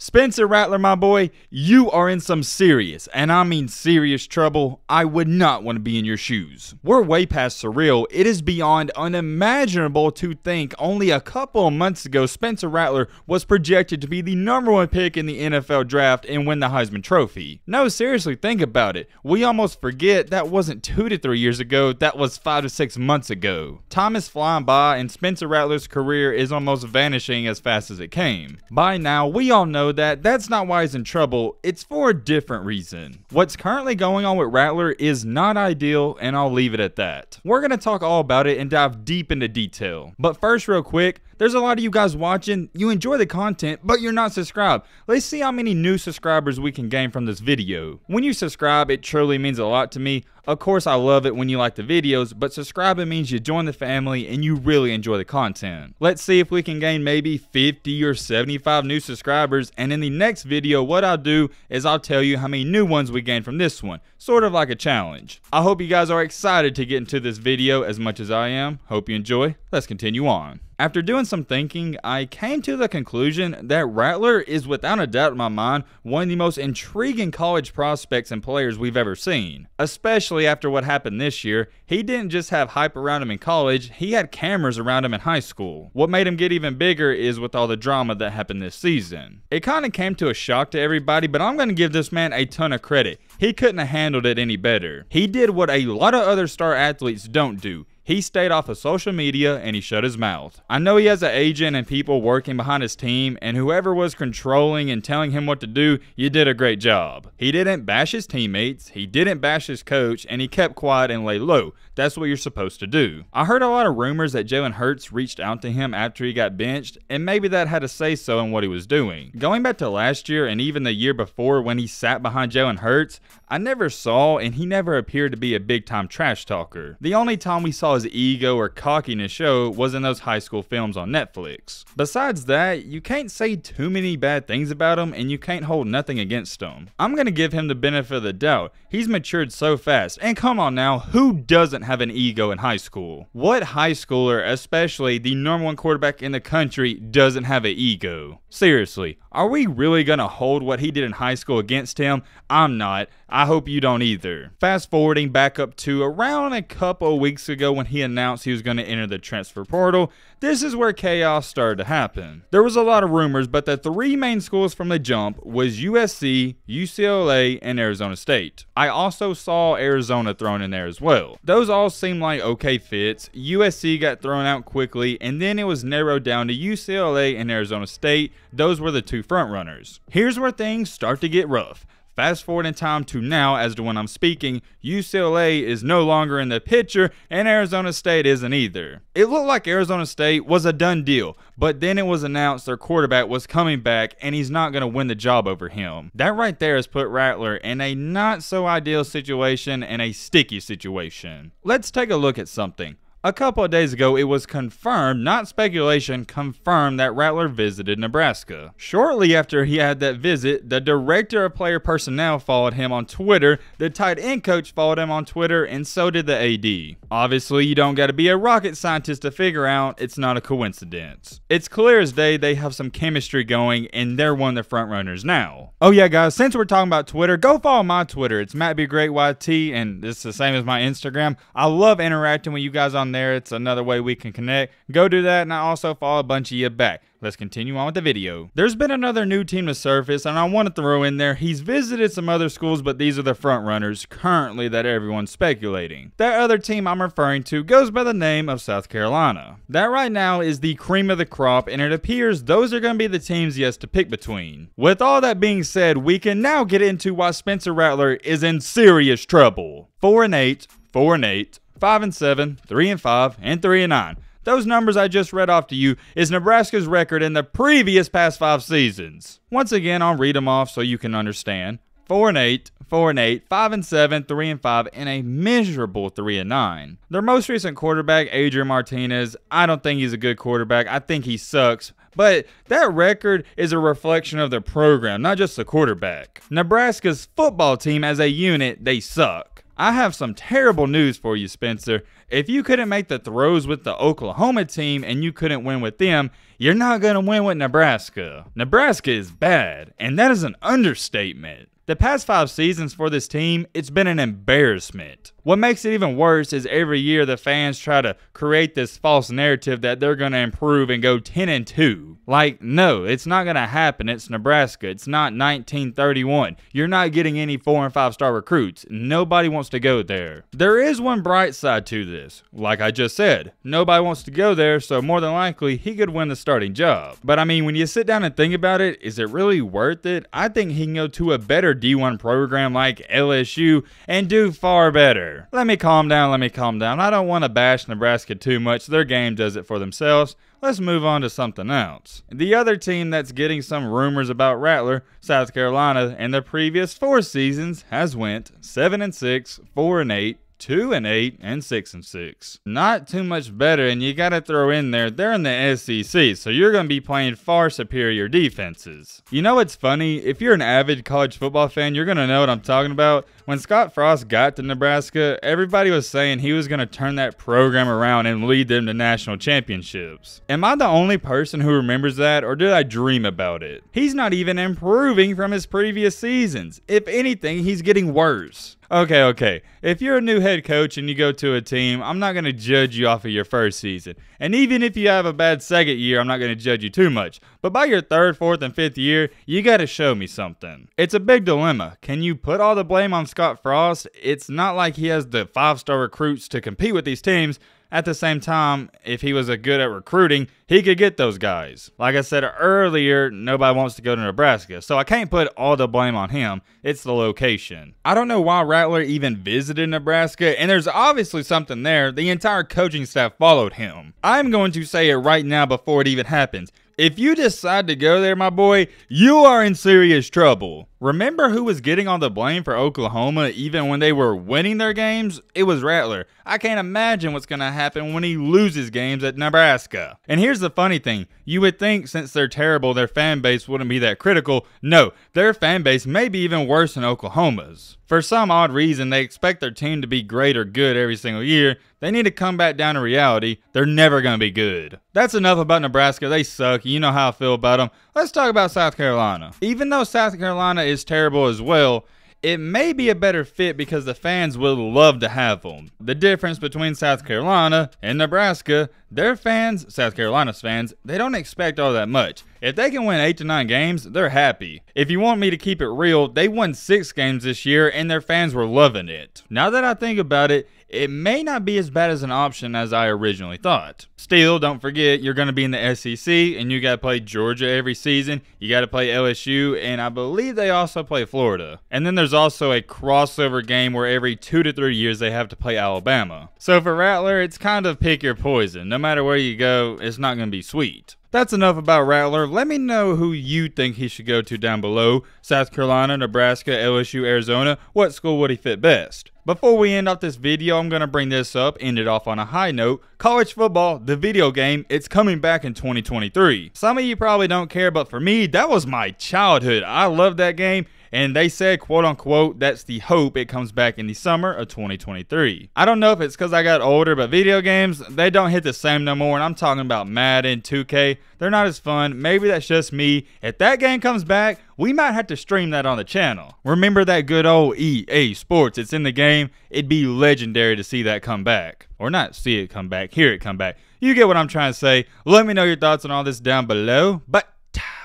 Spencer Rattler, my boy, you are in some serious, and I mean serious trouble. I would not want to be in your shoes. We're way past surreal. It is beyond unimaginable to think only a couple of months ago Spencer Rattler was projected to be the #1 pick in the NFL draft and win the Heisman Trophy. No, seriously, think about it. We almost forget that wasn't 2 to 3 years ago, that was 5 to 6 months ago. Time is flying by and Spencer Rattler's career is almost vanishing as fast as it came. By now, we all know that's not why he's in trouble, it's for a different reason. What's currently going on with Rattler is not ideal, and I'll leave it at that. We're going to talk all about it and dive deep into detail. But first, real quick, there's a lot of you guys watching, you enjoy the content, but you're not subscribed. Let's see how many new subscribers we can gain from this video. When you subscribe, it truly means a lot to me. Of course, I love it when you like the videos, but subscribing means you join the family and you really enjoy the content. Let's see if we can gain maybe 50 or 75 new subscribers, and in the next video, what I'll do is I'll tell you how many new ones we gained from this one, sort of like a challenge. I hope you guys are excited to get into this video as much as I am. Hope you enjoy. Let's continue on. After doing some thinking, I came to the conclusion that Rattler is without a doubt in my mind one of the most intriguing college prospects and players we've ever seen. Especially after what happened this year, he didn't just have hype around him in college, he had cameras around him in high school. What made him get even bigger is with all the drama that happened this season. It kind of came to a shock to everybody, but I'm going to give this man a ton of credit. He couldn't have handled it any better. He did what a lot of other star athletes don't do. He stayed off of social media and he shut his mouth. I know he has an agent and people working behind his team, and whoever was controlling and telling him what to do, you did a great job. He didn't bash his teammates, he didn't bash his coach, and he kept quiet and lay low. That's what you're supposed to do. I heard a lot of rumors that Jalen Hurts reached out to him after he got benched, and maybe that had a say-so in what he was doing. Going back to last year and even the year before when he sat behind Jalen Hurts, I never saw and he never appeared to be a big-time trash talker. The only time we saw his ego or cockiness show was in those high school films on Netflix. Besides that, you can't say too many bad things about him and you can't hold nothing against him. I'm gonna give him the benefit of the doubt. He's matured so fast, and come on now, who doesn't have an ego in high school? What high schooler, especially the #1 quarterback in the country, doesn't have an ego? Seriously, are we really gonna hold what he did in high school against him? I'm not. I hope you don't either. Fast forwarding back up to around a couple of weeks ago when he announced he was going to enter the transfer portal, this is where chaos started to happen. There was a lot of rumors, but the 3 main schools from the jump was USC, UCLA, and Arizona State. I also saw Arizona thrown in there as well. Those all seemed like okay fits. USC got thrown out quickly, and then it was narrowed down to UCLA and Arizona State. Those were the 2 front runners. Here's where things start to get rough. Fast forward in time to now, as to when I'm speaking, UCLA is no longer in the picture and Arizona State isn't either. It looked like Arizona State was a done deal, but then it was announced their quarterback was coming back and he's not going to win the job over him. That right there has put Rattler in a not so ideal situation and a sticky situation. Let's take a look at something. A couple of days ago, it was confirmed, not speculation, confirmed that Rattler visited Nebraska. Shortly after he had that visit, the director of player personnel followed him on Twitter, the tight end coach followed him on Twitter, and so did the AD. Obviously, you don't got to be a rocket scientist to figure out it's not a coincidence. It's clear as day they have some chemistry going, and they're one of the front runners now. Oh yeah, guys, since we're talking about Twitter, go follow my Twitter. It's MattBeGreatYT, and it's the same as my Instagram. I love interacting with you guys on there. It's another way we can connect. Go do that, and I also follow a bunch of you back. Let's continue on with the video. There's been another new team to surface, and I want to throw in there, he's visited some other schools, but these are the front runners currently that everyone's speculating. That other team I'm referring to goes by the name of South Carolina. That right now is the cream of the crop, and it appears those are going to be the teams he has to pick between. With all that being said, we can now get into why Spencer Rattler is in serious trouble. 4-8, 4-8, 5-7, 3-5, and 3-9. Those numbers I just read off to you is Nebraska's record in the previous past 5 seasons. Once again, I'll read them off so you can understand. 4-8, 4-8, 5-7, 3-5, and a miserable 3-9. Their most recent quarterback, Adrian Martinez, I don't think he's a good quarterback. I think he sucks. But that record is a reflection of the program, not just the quarterback. Nebraska's football team as a unit, they suck. I have some terrible news for you, Spencer. If you couldn't make the throws with the Oklahoma team and you couldn't win with them, you're not going to win with Nebraska. Nebraska is bad, and that is an understatement. The past 5 seasons for this team, it's been an embarrassment. What makes it even worse is every year the fans try to create this false narrative that they're going to improve and go 10-2. Like, no, it's not going to happen. It's Nebraska. It's not 1931. You're not getting any 4- and 5-star recruits. Nobody wants to go there. There is one bright side to this. Like I just said, nobody wants to go there, so more than likely he could win the starting job. But I mean, when you sit down and think about it, is it really worth it? I think he can go to a better D1 program like LSU and do far better. Let me calm down. I don't want to bash Nebraska too much. Their game does it for themselves. Let's move on to something else. The other team that's getting some rumors about Rattler, South Carolina, in the previous 4 seasons has went 7-6, 4-8, 2-8, and 6-6. Not too much better, and you gotta throw in there, they're in the SEC, so you're gonna be playing far superior defenses. You know what's funny? If you're an avid college football fan, you're gonna know what I'm talking about. When Scott Frost got to Nebraska, everybody was saying he was gonna turn that program around and lead them to national championships. Am I the only person who remembers that, or did I dream about it? He's not even improving from his previous seasons. If anything, he's getting worse. Okay. If you're a new head coach and you go to a team, I'm not going to judge you off of your first season. And even if you have a bad second year, I'm not going to judge you too much. But by your 3rd, 4th, and 5th year, you got to show me something. It's a big dilemma. Can you put all the blame on Scott Frost? It's not like he has the 5-star recruits to compete with these teams. At the same time, if he was good at recruiting, he could get those guys. Like I said earlier, nobody wants to go to Nebraska, so I can't put all the blame on him. It's the location. I don't know why Rattler even visited Nebraska, and there's obviously something there. The entire coaching staff followed him. I'm going to say it right now before it even happens. If you decide to go there, my boy, you are in serious trouble. Remember who was getting all the blame for Oklahoma even when they were winning their games? It was Rattler. I can't imagine what's going to happen when he loses games at Nebraska. And here's the funny thing. You would think since they're terrible, their fan base wouldn't be that critical. No, their fan base may be even worse than Oklahoma's. For some odd reason, they expect their team to be great or good every single year. They need to come back down to reality. They're never going to be good. That's enough about Nebraska. They suck. You know how I feel about them. Let's talk about South Carolina. Even though South Carolina is terrible as well, it may be a better fit because the fans would love to have them. The difference between South Carolina and Nebraska, their fans, South Carolina's fans, they don't expect all that much. If they can win 8 to 9 games, they're happy. If you want me to keep it real, they won 6 games this year and their fans were loving it. Now that I think about it, it may not be as bad as an option as I originally thought. Still, don't forget, you're going to be in the SEC, and you got to play Georgia every season. You got to play LSU, and I believe they also play Florida. And then there's also a crossover game where every 2 to 3 years they have to play Alabama. So for Rattler, it's kind of pick your poison. No matter where you go, it's not going to be sweet. That's enough about Rattler. Let me know who you think he should go to down below. South Carolina, Nebraska, LSU, Arizona. What school would he fit best? Before we end off this video, I'm going to bring this up, end it off on a high note. College football, the video game, it's coming back in 2023. Some of you probably don't care, but for me, that was my childhood. I love that game. And they said, quote unquote, that's the hope it comes back in the summer of 2023. I don't know if it's because I got older, but video games, they don't hit the same no more. And I'm talking about Madden, 2K. They're not as fun. Maybe that's just me. If that game comes back, we might have to stream that on the channel. Remember that good old EA Sports? It's in the game. It'd be legendary to see that come back. Or not see it come back, hear it come back. You get what I'm trying to say. Let me know your thoughts on all this down below. But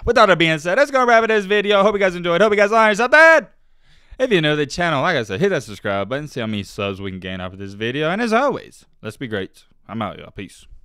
with all that being said, that's going to wrap it this video. Hope you guys enjoyed. Hope you guys learned something. If you're new to the channel, like I said, hit that subscribe button. See how many subs we can gain off of this video. And as always, let's be great. I'm out, y'all. Peace.